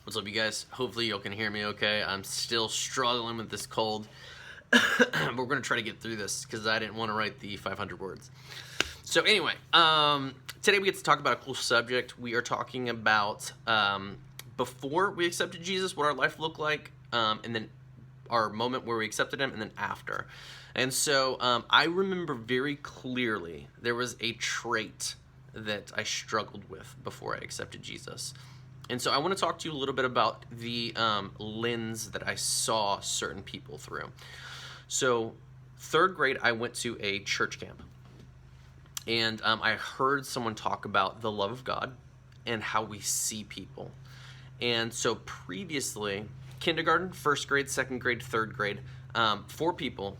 What's up, you guys? Hopefully you can hear me okay. I'm still struggling with this cold, but we're going to try to get through this because I didn't want to write the 500 words. So anyway, today we get to talk about a cool subject. We are talking about before we accepted Jesus, what our life looked like, and then our moment where we accepted him, and then after. And so I remember very clearly there was a trait that I struggled with before I accepted Jesus. And so I want to talk to you a little bit about the lens that I saw certain people through. So third grade, I went to a church camp. And I heard someone talk about the love of God and how we see people. And so previously, kindergarten, first grade, second grade, third grade, 4 people,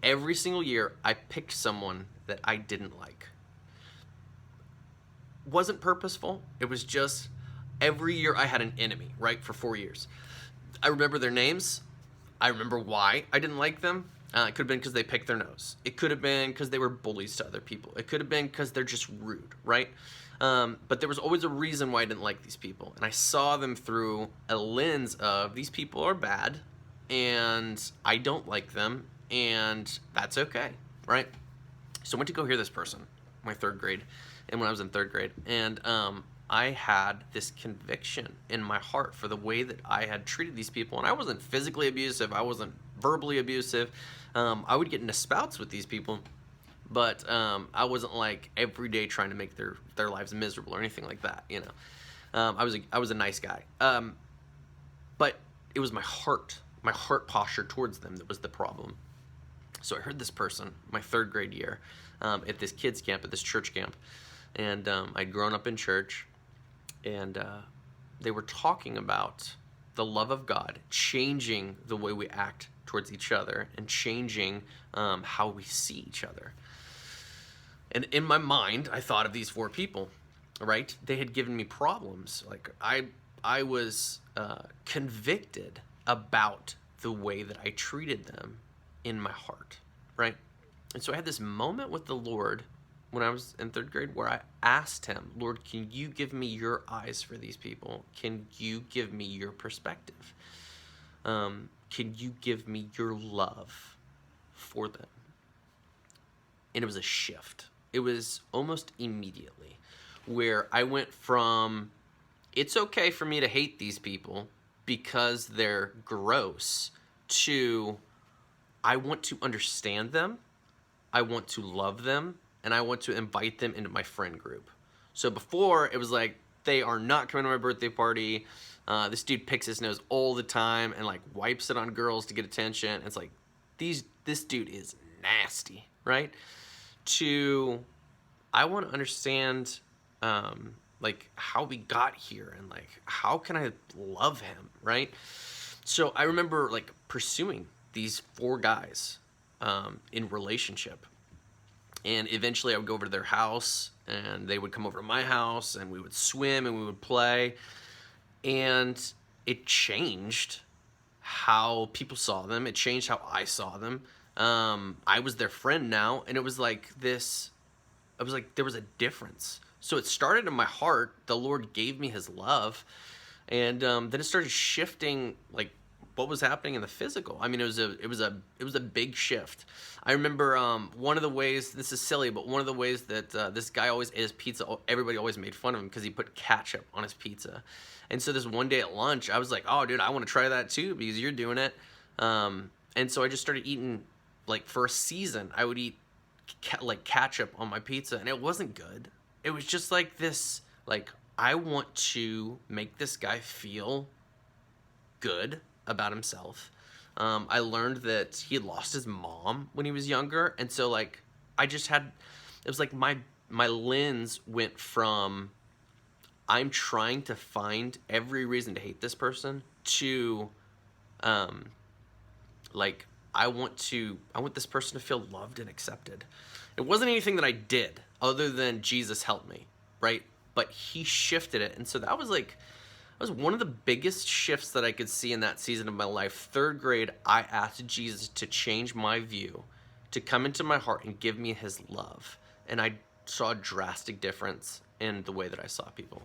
every single year, I picked someone that I didn't like. Wasn't purposeful. It was just every year I had an enemy, right, for 4 years. I remember their names. I remember why I didn't like them. It could have been because they picked their nose. It could have been because they were bullies to other people. It could have been because they're just rude, right? But there was always a reason why I didn't like these people. And I saw them through a lens of these people are bad and I don't like them and that's okay, right? So I went to go hear this person, my third grade, and when I was in third grade. And I had this conviction in my heart for the way that I had treated these people. And I wasn't physically abusive. I wasn't verbally abusive. I would get into spouts with these people, but I wasn't like every day trying to make their lives miserable or anything like that, you know. I was a nice guy. But it was my heart posture towards them that was the problem. So I heard this person my third grade year at this kids camp, at this church camp. And I'd grown up in church, and they were talking about the love of God changing the way we act towards each other and changing how we see each other. And in my mind, I thought of these 4 people, right? They had given me problems. Like I was convicted about the way that I treated them in my heart, right? And so I had this moment with the Lord when I was in third grade where I asked him, Lord, can you give me your eyes for these people? Can you give me your perspective? Can you give me your love for them? And it was a shift. It was almost immediately where I went from, it's okay for me to hate these people because they're gross, to I want to understand them, I want to love them, and I want to invite them into my friend group. So before, it was like, they are not coming to my birthday party. This dude picks his nose all the time and like wipes it on girls to get attention. It's like, this dude is nasty, right? To, I want to understand like how we got here and like how can I love him, right? So I remember like pursuing these 4 guys in relationship. And eventually I would go over to their house and they would come over to my house and we would swim and we would play. And it changed how people saw them. It changed how I saw them. I was their friend now, and it was like this, I was like, there was a difference. So it started in my heart. The Lord gave me his love. And then it started shifting like what was happening in the physical. I mean, it was a big shift. I remember one of the ways, this is silly, but one of the ways that this guy always ate his pizza, everybody always made fun of him because he put ketchup on his pizza. And so this one day at lunch, I was like, oh, dude, I want to try that too because you're doing it. And so I just started eating, like for a season, I would eat like ketchup on my pizza, and it wasn't good. It was just like this, like, I want to make this guy feel good about himself. I learned that he had lost his mom when he was younger, and so like I just had, it was like my lens went from I'm trying to find every reason to hate this person to like I want this person to feel loved and accepted. It wasn't anything that I did other than Jesus helped me, right? But he shifted it, and so that was one of the biggest shifts that I could see in that season of my life. Third grade, I asked Jesus to change my view, to come into my heart and give me his love. And I saw a drastic difference in the way that I saw people.